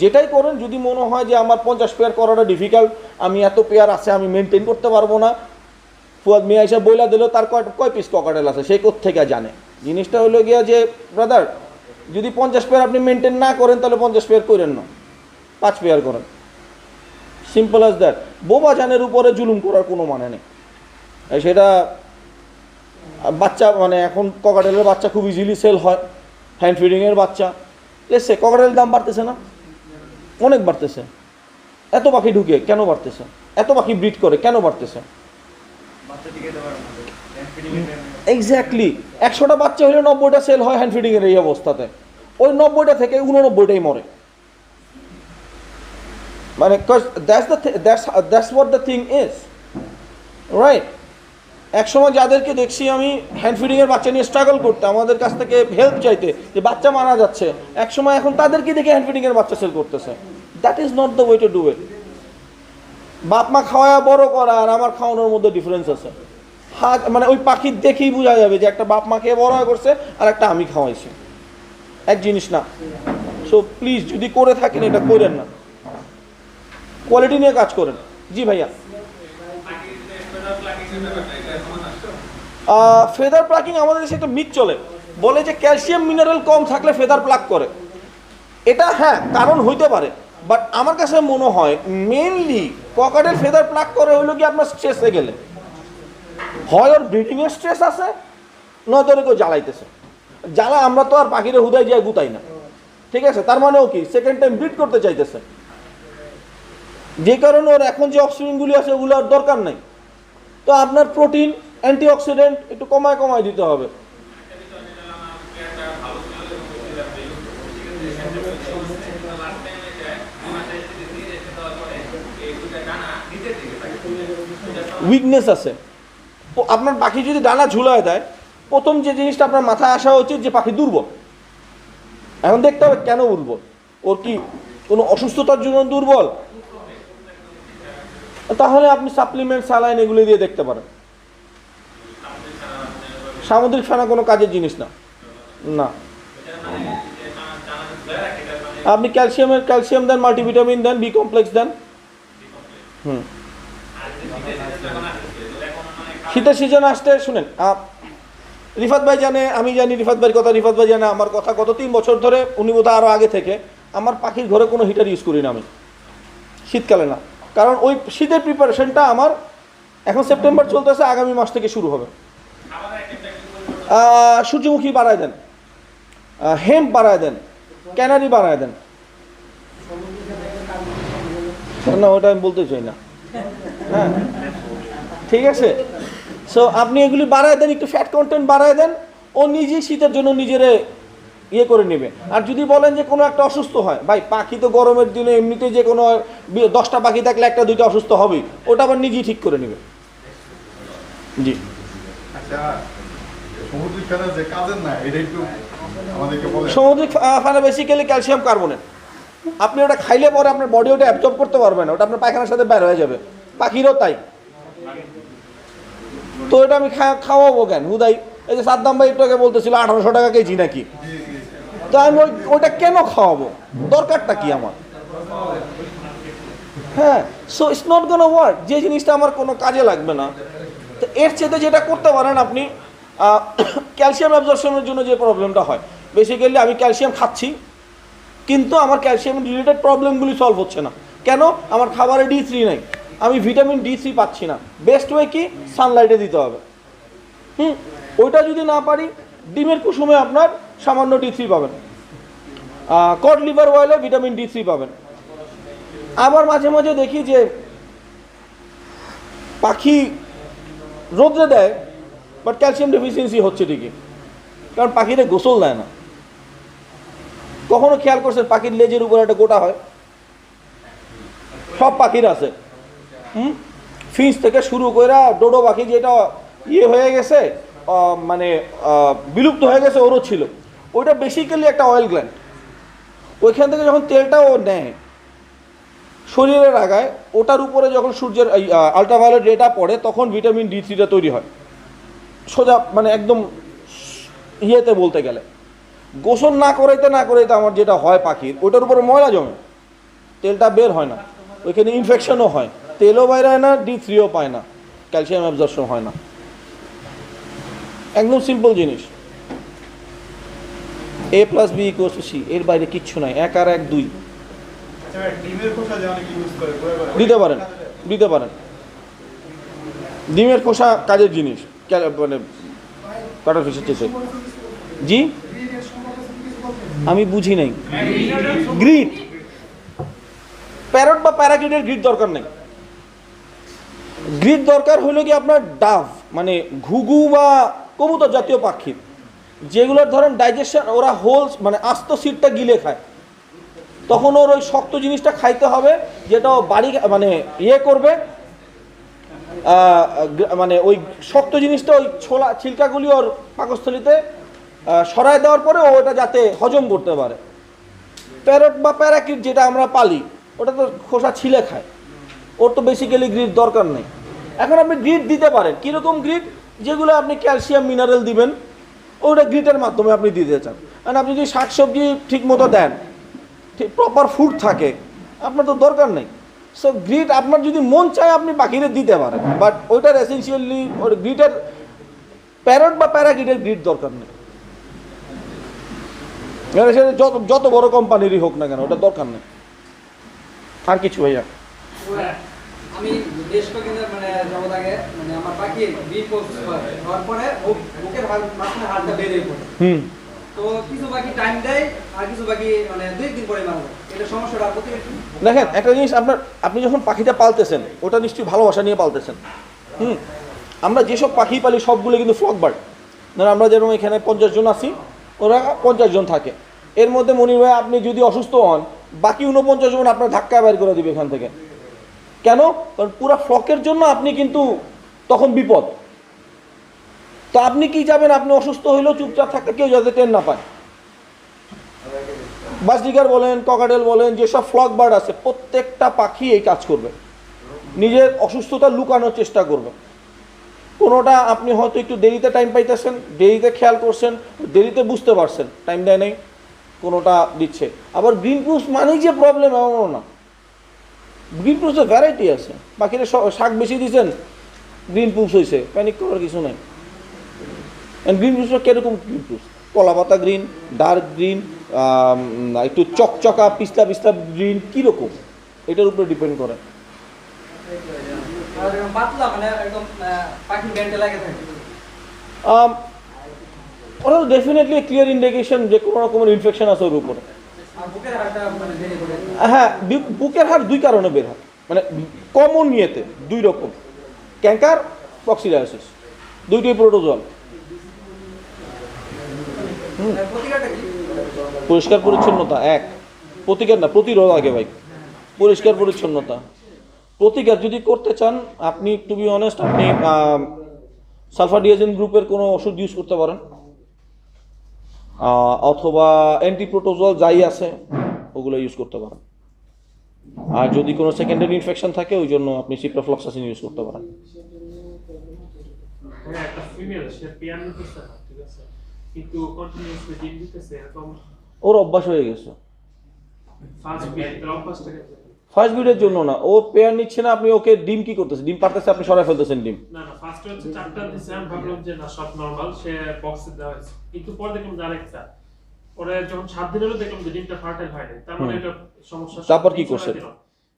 যেটাই করেন, যদি মনে হয় যে আমার 50 পেয়ার করাটা ডিফিকাল্ট, আমি এত পেয়ার আছে আমি মেনটেন করতে পারবো না, ফুয়াদ মিয়া হিসাব বইলা দিলেও তার কয় পিস ককাটেল আছে সে কোত্থেকে জানে। জিনিসটা হলো গিয়া যে ব্রাদার, যদি 50 পেয়ার আপনি মেনটেন না করেন তাহলে 50 পেয়ার করেন না, 5 পেয়ার করেন। Simple as that. বোবা জানের উপরে জুলুম করার কোনো মানে নেই। সেটা বাচ্চা মানে এখন ককাটেলের বাচ্চা খুব ইজিলি সেল হয়, হ্যান্ড ফিডিংয়ের বাচ্চা। লেসে ককাটেলের দাম বাড়তেছে না? অনেক বাড়তেছে। এত পাখি ঢুকে কেন বাড়তেছে? এত পাখি ব্রিড করে কেন বাড়তেছে? এক্স্যাক্টলি। 100টা বাচ্চা হলে 90টা সেল হয় হ্যান্ড ফিডিংয়ের এই অবস্থাতে। ওই 90টা থেকে 89টাই মরে। মানে that's what the thing is, right? একসময় যাদেরকে দেখছি আমি হ্যান্ড ফিডিংয়ের বাচ্চা নিয়ে স্ট্রাগল করতে, আমাদের কাছ থেকে হেল্প চাইতে, যে বাচ্চা মারা যাচ্ছে, একসময় এখন তাদেরকে দেখে হ্যান্ড ফিডিংয়ের বাচ্চা সেল করতেছে। That is not the way to do it. বাপ মা খাওয়া বড় করা আর আমার খাওয়ানোর মধ্যে ডিফারেন্স আছে। মানে ওই পাখির দেখেই বোঝা যাবে যে একটা বাপ মাকে বড় করছে আর একটা আমি খাওয়াইছি, এক জিনিস না। সো প্লিজ, যদি করে থাকেন এটা করেন না, কোয়ালিটি নিয়ে কাজ করেন। জি ভাইয়া। ফেদার প্লাকিং আমাদের দেশে একটা মিথ চলে, বলে যে ক্যালসিয়াম মিনারেল কম থাকলে ফেদার প্লাক করে। এটা হ্যাঁ কারণ হইতে পারে, বাট আমার কাছে মনে হয় মেনলি ককাটেল ফেদার প্লাক করে হইলো কি আপনার স্ট্রেসে গেলে, হয় ওর ব্রিডিংয়ের স্ট্রেস আছে, নয়তো ওর কেউ জ্বালাইতেছে। জ্বালা আমরা তো আর পাখিরে হুদায় যায় গুতাই না, ঠিক আছে? তার মানেও কি সেকেন্ড টাইম ব্রিড করতে চাইতেছে, যে কারণে ওর এখন যে অক্সিজেনগুলি আছে ওগুলো আর দরকার নাই। তো আপনার প্রোটিন, অ্যান্টিঅক্সিডেন্ট একটু কমায় দিতে হবে। উইকনেস আছে। আপনার পাখি যদি ডানা ঝুলায় দেয়, প্রথম যে জিনিসটা আপনার মাথায় আসা উচিত যে পাখি দুর্বল। এখন দেখতে হবে কেন দুর্বল, ওর কি কোনো অসুস্থতার জন্য দুর্বল? তাহলে আপনি সাপ্লিমেন্ট, স্যালাইন এগুলো দিয়ে দেখতে পারেন। সামুদ্রিক ফেনা কোনো কাজের জিনিস না, না। আপনি ক্যালসিয়াম দেন, মাল্টিভিটামিন দেন, বি কমপ্লেক্স দেন। শীতের সিজন আসতে শুনেন, রিফাত ভাই জানে, আমি জানি রিফাত ভাইয়ের কথা, রিফাত ভাই জানে আমার কথা। গত 3 বছর ধরে, উনি বোধহয় আরও আগে থেকে, আমার পাখির ঘরে কোনো হিটার ইউজ করি না আমি শীতকালে, না। কারণ ওই শীতের প্রিপারেশনটা আমার এখন সেপ্টেম্বর চলতেছে, আগামী মাস থেকে শুরু হবে। সূর্যমুখী বাড়ায় দেন, হেম্প বাড়ায় দেন, ক্যানারি বাড়ায় দেন। না, ওটা আমি বলতে চাই না। হ্যাঁ, ঠিক আছে। সো আপনি এগুলি বাড়ায় দেন, একটু ফ্যাট কন্টেন্ট বাড়ায় দেন, ও নিজেই শীতের জন্য নিজেরে ইয়ে করে নেবে। আর যদি বলেন যে কোনো একটা অসুস্থ হয়, ভাই পাখি তো গরমের দিনে এমনিতে যে কোনো 10টা পাখি থাকলে 1-2টা অসুস্থ হবেই, ওটা আবার নিজেই ঠিক করে নেবে। জি। আচ্ছা, সামুদ্রিক ফেনা যে কাজের না, এটা একটু আমাদেরকে বলেন। সামুদ্রিক ফেনা বেসিক্যালি ক্যালসিয়াম কার্বনেট, আপনি ওটা খাইলে পরে আপনার বডি ওটা অ্যাবজর্ব করতে পারবে না, ওটা আপনার পায়খানার সাথে বের হয়ে যাবে। পাখিরও তাই। তো এটা আমি খাওয়াবো কেন হুদাই? এই যে সাদ্দাম ভাই একটু আগে বলতেছিল 1800 টাকা কেজি নাকি, তো আমি ওইটা কেন খাওয়াবো? দরকারটা কি আমার? হ্যাঁ, so it's not gonna work. যে জিনিসটা আমার কোনো কাজে লাগবে না, তো এর চেয়ে যেটা করতে পারেন আপনি, ক্যালসিয়াম অ্যাবজর্পশনের জন্য যে প্রবলেমটা হয়, বেসিক্যালি আমি ক্যালসিয়াম খাচ্ছি কিন্তু আমার ক্যালসিয়াম রিলেটেড প্রবলেমগুলি সলভ হচ্ছে না। কেন? আমার খাবারে D3 নেই, আমি ভিটামিন D3 পাচ্ছি না। বেস্ট ওয়ে কি? সানলাইটে দিতে হবে। ওইটা যদি না পারি, ডিমের কুসুমে আপনার সামান্য D3 পাবেন, কড লিভার অয়েলে ভিটামিন D3 পাবেন। আবার মাঝে মাঝে দেখি যে পাখি রোদ্রে দেয় বাট ক্যালসিয়াম ডেফিসিয়েন্সি হচ্ছে ঠিকই, কারণ পাখিরে গোসল দেয় না। কখনো খেয়াল করছেন পাখির লেজের উপরে একটা গোটা হয়? সব পাখির আছে। ফিঞ্চ থেকে শুরু করে ডোডো পাখি যেটা ইয়ে হয়ে গেছে, মানে বিলুপ্ত হয়ে গেছে, ওরও ছিল। ওইটা বেসিক্যালি একটা অয়েল গ্ল্যান্ড। ওইখান থেকে যখন তেলটা ও নেয় শরীরের আগায়, ওটার উপরে যখন সূর্যের আল্ট্রাভায়োলেট রেটা পড়ে তখন ভিটামিন D3টা তৈরি হয়। সোজা মানে একদম ইয়েতে বলতে গেলে, গোসল না করাইতে আমার যেটা হয় পাখির, ওটার উপরে ময়লা জমে, তেলটা বের হয় না, ওইখানে ইনফেকশনও হয়, তেলও বাইরে হয় না, D3ও পায় না, ক্যালসিয়াম অ্যাবজর্পশন হয় না। একদম সিম্পল জিনিস। A+B=C, এর বাইরে কিচ্ছু নাই। 1 আর 1 2। ডিমের খোসা যে অনেকে ইউজ করে দিতে পারেন, দিতে পারেন। ডিমের খোসা কাজের জিনিস, মানে কাটার ফিসের চেয়েছে। জি, আমি বুঝি নাই। গ্রিড, প্যারট বা প্যারাকিটের গ্রিড দরকার নেই। গ্রিড দরকার হলো কি আপনার ডাভ, মানে ঘুঘু বা কবুতর জাতীয় পাখির, যেগুলোর ধরেন ডাইজেশন, ওরা হোল মানে আস্ত সিটটা গিলে খায়, তখন ওর ওই শক্ত জিনিসটা খাইতে হবে, যেটা বাড়ি মানে ইয়ে করবে, মানে ওই শক্ত জিনিসটা ওই ছোলা ছিলকাগুলি ওর পাকস্থলিতে সরায় দেওয়ার পরে ও ওটা যাতে হজম করতে পারে। প্যারট বা প্যারাকিট যেটা আমরা পালি, ওটা তো খোসা ছিলে খায়, ওর তো বেসিক্যালি গ্রিড দরকার নেই। এখন আপনি গ্রিড দিতে পারেন, কীরকম গ্রিড? যেগুলো আপনি ক্যালসিয়াম মিনারেল দিবেন, ওটা গ্রিডের মাধ্যমে আপনি দিতে চান। কারণ আপনি যদি শাকসবজি ঠিক মতো দেন, ঠিক প্রপার ফুড থাকে, আপনার তো দরকার নেই। সো গ্রিড আপনার যদি মন চায় আপনি পাখিরে দিতে পারেন, বাট ওইটার এসেন্সিয়ালি ওই গ্রিডের, প্যারট বা প্যারাকিটের গ্রিড দরকার নেই। সেটা যত বড় কোম্পানিরই হোক না কেন, ওটা দরকার নেই। আর কিছু ভাইয়া? আমি বেশ কয়েকদিন মানে জগৎ আগে মানে আমার পাখি হওয়ার পরে বুকের মাঝখানে হাড়টা বেড়ে পড়ে। তো কিছু পাখি টাইম দেয় আর কিছু পাখি মানে 2 দিন পরে মারা যায়। এটা সমস্যাটা আপনি দেখেন, একটা জিনিস, আপনি যখন পাখিটা পালতেছেন ওটা নিশ্চয়ই ভালোবাসা নিয়ে পালতেছেন। আমরা যেসব পাখি পালি সবগুলো কিন্তু ফ্লক বার্ড। ধরুন আমরা যেরকম এখানে 50 জন আছি, ওরা 50 জন থাকে। এর মধ্যে মনির ভাই আপনি যদি অসুস্থ হন, বাকি 49 জন আপনার ধাক্কা বের করে দিবে এখান থেকে। কেন? কারণ পুরো ফ্লকের জন্য আপনি কিন্তু তখন বিপদ। তো আপনি কি যাবেন, আপনি অসুস্থ হইলেও চুপচাপ থাকতে, কেউ যাতে টেন না পায়। বাজরিগার বলেন, ককাটেল বলেন, যেসব ফ্লক বার্ড আছে প্রত্যেকটা পাখি এই কাজ করবে, নিজের অসুস্থতা লুকানোর চেষ্টা করবে। কোনোটা আপনি হয়তো একটু দেরিতে টাইম পাইতেছেন, দেরিতে খেয়াল করছেন, দেরিতে বুঝতে পারছেন, টাইম দেয় নেই, কোনোটা দিচ্ছে। আবার গ্রিন প্রুফ মানেই যে প্রবলেম এমনও না। গ্রিন প্রুফের ভ্যারাইটি আছে। পাখিরা শাক বেশি দিয়েছেন, গ্রিন প্রুফ হয়েছে, প্যানিক করার কিছু নেই। গ্রিন প্রুফটা কীরকম গ্রিন প্রুফ? কলা পাতা গ্রিন, ডার্ক গ্রিন, একটু চকচকা পিস্তা পিস্তা গ্রিন, কীরকম, এটার উপরে ডিপেন্ড করে। পাতলা মানে একদম পাখি ব্যান্ডে লাগে থাকে। ওটা তো ডেফিনেটলি ক্লিয়ার ইন্ডিকেশন যে কোনো রকমের ইনফেকশন আছে ওর উপরে। আর বুকের হাড়টা মানে ভেঙে পড়ে। হ্যাঁ, বুকের হাড় 2 কারণে বের হয়, মানে কমন ইয়েতে 2 রকম, ক্যাঙ্কার, কক্সিডায়োসিস, 2টোই প্রোটোজোয়াল। প্রতিকারটা কি? পরিষ্কার পরিচ্ছন্নতা। প্রতিকার না, প্রতিরোধ আগে ভাই। পরিষ্কার পরিচ্ছন্নতা। প্রতিকার যদি করতে চান আপনি, টু বি অনেস্ট, আপনি সালফাডিয়াজিন গ্রুপের কোনো ওষুধ ইউজ করতে পারেন, অথবা অ্যান্টিপ্রোটোজোয়াল যাই আছে ওগুলো ইউজ করতে পারেন। আর যদি কোনো সেকেন্ডারি ইনফেকশন থাকে ওই জন্য আপনি সিপ্রোফ্লক্সাসিন ইউজ করতে পারেন। হ্যাঁ, একটা ফিমেল সে পেয়ার নিতেছে না, ঠিক আছে, কিন্তু কন্টিনিউয়াসলি ডিম দিতেছে, এরকম ওর অভ্যাস হয়ে গেছে। ফার্স্ট বিট অভ্যাসটাকে ফার্স্ট বিডের জন্য না, ও পেয়ার নিচ্ছে না, আপনি ওকে ডিম কি করতেছেন, ডিম পারতেছে আপনি সরাই ফেলতেছেন ডিম। না না, ফার্স্টে হচ্ছে 4টা দিছে, আমি ভাবলাম যে না সব নরমাল, সে বক্সে দেওয়া হয়েছে, কিন্তু পরে দেখলাম যে আরেকটা, পরে যখন 7 দিন হলো দেখলাম যে ডিমটা ফার্টাইল হয়নি, তার মানে এটা সমস্যা। তারপর কি করছে?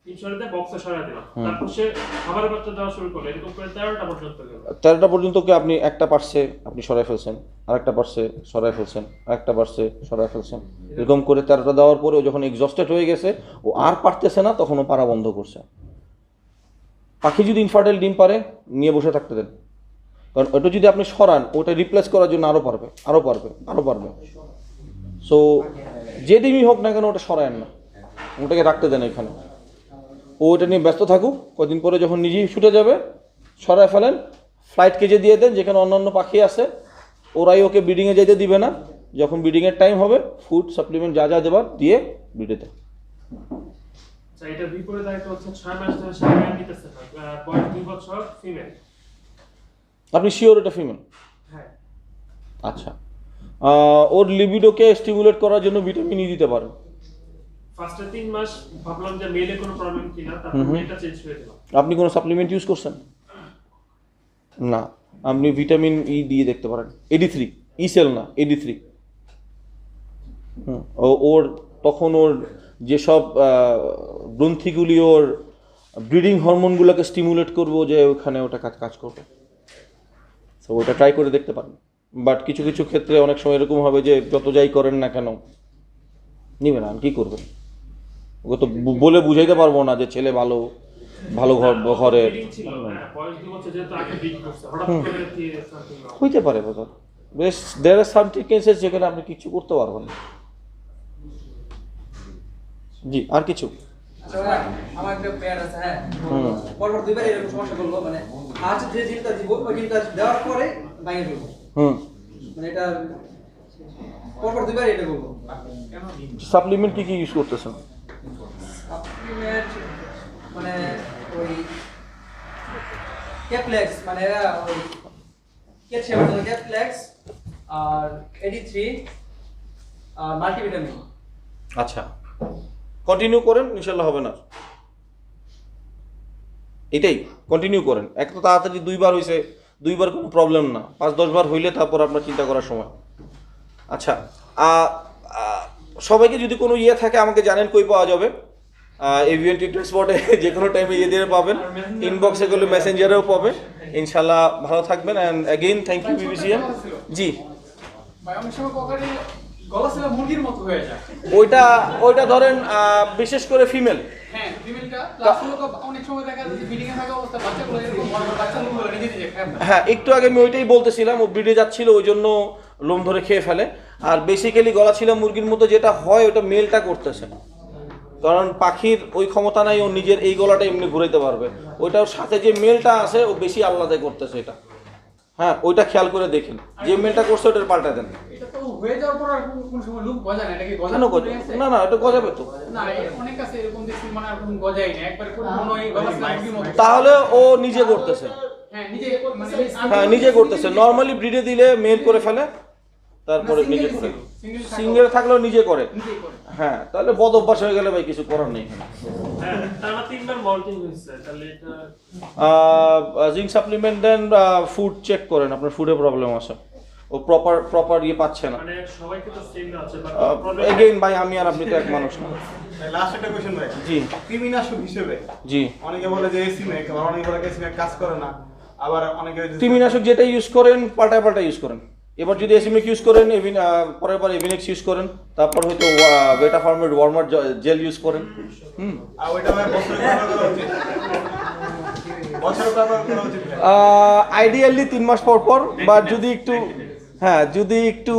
ডিম সরাই দিয়ে বক্সে সরাই দিলাম, তারপর সে খাবারের বাচ্চা দেওয়া শুরু করলো, এরকম করে 13টা পর্যন্ত গেল। 13টা পর্যন্ত কি আপনি একটা পার্সে আপনি সরাই ফেলছেন, আরেকটা পার্সে সরাই ফেলছেন, আরেকটা পার্সে সরাই ফেলছেন, এরকম করে 13টা দেওয়ার পরে ও যখন এক্সস্টেড হয়ে গেছে, ও আর পারতেছে না, তখন ও পারা বন্ধ করছে। পাখি যদি ইনফার্টাইল ডিম পারে নিয়ে বসে থাকতে দেন, কারণ ওটা যদি আপনি সরান ওটা রিপ্লেস করার জন্য আরও পারবে, আরও পারবে, আরও পারবে। সো যে ডিমই হোক না কেন ওটা সরায়েন না, ওটাকে রাখতে দেন এখানে। ও ওটা নিয়ে ব্যস্ত থাকুক, কদিন পরে যখন নিজেই ছুটে যাবে সরায় ফেলেন, ফ্লাইট কেজে দিয়ে দেন, যেখানে অন্যান্য পাখি আছে ওরাই ওকে ব্রিডিংয়ে যেতে দিবে না। যখন ব্রিডিংয়ের টাইম হবে ফুড সাপ্লিমেন্ট যা যা দেবার দিয়ে ব্রিডে দেন। আচ্ছা, এটা বিপরীত আরেকটা হচ্ছে 6 মাস ধরে সে পেয়ার নিতেছে না, বয়স 2 বছর, ফিমেল। আপনি শিওর এটা ফিমেল? হ্যাঁ, আচ্ছা, ওর লিবিডোকে স্টিমুলেট করার জন্য ভিটামিন ই দিতে পারেন। ফার্স্টে 3 মাস ভাবলাম যে মেলে কোনো প্রবলেম কিনা, তারপর মেলটা চেঞ্জ করে দিলাম। আপনি কোনো সাপ্লিমেন্ট ইউজ করছেন? না, আপনি ভিটামিন ই দিয়ে দেখতে পারেন। AD3 ই সেল না, AD3। ওর তখন ওর যেসব গ্রন্থিগুলি ওর ব্রিডিং হরমোনগুলোকে স্টিমুলেট করবো, যে ওখানে ওটা কাজ করবে। তো ওটা ট্রাই করে দেখতে পারেন। বাট কিছু কিছু ক্ষেত্রে অনেক সময় এরকম হবে যে যত যাই করেন না কেন নিবে না, কী করবেন? ওকে তো বলে বুঝাইতে পারবো না যে ছেলে ভালো ভালো ঘরে ব্রিডিং ছিল, হ্যাঁ, বয়স 2 বছর, যেহেতু আগে ব্রিড করছে, হঠাৎ করে দিয়ে সামথিং হইতে পারে বোধহয়। বেশ দেয়ার আর সাম কেসেস যেখানে আপনি কিছু করতে পারবেন না। জি, আর কিছু? আচ্ছা ভাই, আমার একটা পেয়ার আছে, হ্যাঁ, পরপর 2 বার এরকম সমস্যা করলো, মানে আজ যে জিনিসটা দিব ওই জিনিসটা দেওয়ার পরে ভাঙে ফেলবো, মানে এটা পরপর 2 বার এটা করবো। সাপ্লিমেন্ট কি কি ইউজ করতেছেন? সাপ্লিমেন্ট মানে ওই ক্যাপলেক্স, মানে ওই ক্যালসিয়ামের জন্য ক্যাপলেক্স, আর AD3, আর মাল্টিভিটামিন। আচ্ছা, কন্টিনিউ করেন, ইনশাল্লাহ হবে না। এটাই কন্টিনিউ করেন। এক তো তাড়াতাড়ি 2 বার হয়েছে, 2 বার কোনো প্রবলেম না, 5-10 বার হইলে তারপর আপনার চিন্তা করার সময়। আচ্ছা, সবাইকে যদি কোনো ইয়ে থাকে আমাকে জানেন, কই পাওয়া যাবে? এভিএন টিউটর স্পটে যে কোনো টাইমে ইয়ে দিয়ে পাবেন, ইনবক্সে গেলে মেসেঞ্জারেও পাবেন। ইনশাল্লাহ ভালো থাকবেন, অ্যান্ড অ্যাগেইন থ্যাংক ইউ বিবিসিএম। জি ভাই, অনেক সময় কোকারি গলা ছিল মুরগির মতো হয়ে যায়। ওইটা ধরেন বিশেষ করে ফিমেল। হ্যাঁ, ফিমেলটা প্লাস হলো তো অনেক সময় দেখা যায় যে ব্রিডিং এ থাকা অবস্থা বাচ্চাগুলো এরকম বড় বড় বাচ্চাগুলো নিজে নিজে খায় না। হ্যাঁ, একটু আগে আমি ওইটাই বলতেছিলাম, ও ব্রিডে যাচ্ছিল ওই জন্য লোম ধরে খেয়ে ফেলে। আর বেসিক্যালি গলা ছিল মুরগির মতো যেটা হয় ওটা মেলটা করতেছে, কারণ পাখির ওই ক্ষমতা নাই ও নিজের এই গলাটা এমনি ঘুরাইতে পারবে। ওইটার সাথে যে মেলটা আছে ও বেশি আলাদা করতেছে এটা। হ্যাঁ, ওইটা খেয়াল করে দেখেন, যে মেলটা করছে ওটার পাল্টা দেন। এটা তো হয়ে যাওয়ার পর আর কোন সময় লুপ গজায় না, এটা কি কেন গজানো গজাবে? না, এটা গজাবে তো। না, অনেক কাছে এরকম দেখছি, মানে আর কোন গজাই না, একবার কোন মনে হয় গলা ছিল মুরগির মতো। তাহলে ও নিজে করতেছে। হ্যাঁ, নিজে মানে হ্যাঁ, নিজে করতেছে। নর্মালি ব্রিডে দিলে মেল করে ফেলে, তারপরে নিজে করে। সিঙ্গেল থাকলেও নিজে করে। নিজেই করে। হ্যাঁ, তাহলে বদ অভ্যাস হয়ে গেলে ভাই কিছু করার নেই। হ্যাঁ, তার মানে 3 বার মল্টিং হয়েছে, তাহলে এটা জিঙ্ক সাপ্লিমেন্ট দেন, ফুড চেক করেন, আপনার ফুডে প্রবলেম আছে, ও প্রপার ইয়ে পাচ্ছে না। মানে সবাইকে তো সেম না আছে, বাট প্রবলেম এগেইন ভাই, আমি আর আপনি তো এক মানুষ না। লাস্ট একটা কোশ্চেন ভাই, জি কৃমিনাশক হিসেবে জি, অনেকে বলে যে এসিমেক, আবার অনেকে বলে এসিমেক কাজ করে না, আবার অনেকে কৃমিনাশক যেটা ইউজ করেন পাল্টায় ইউজ করেন। এবার যদি এসিমিক ইউজ করেন, পরের বার এভিনেক্স ইউজ করেন, তারপর হয়তো বেটা ফার্মের ওয়ার্মার জেল ইউজ করেন। আর ওইটা ভাই বছরে ব্যবহার করা উচিত, বছরে ব্যবহার করা উচিত ভাই। আইডিয়ালি 3 মাস পর পর, বা যদি একটু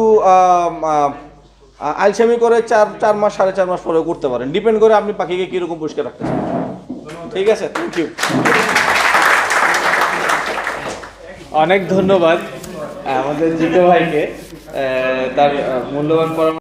আলসেমি করে 4 মাস 4.5 মাস পরে করতে পারেন। ডিপেন্ড করে আপনি পাখিকে কিরকম পরিষ্কার রাখতে চান। ঠিক আছে, থ্যাংক ইউ। অনেক ধন্যবাদ আমাদের জিতু ভাইকে তার মূল্যবান পরামর্শ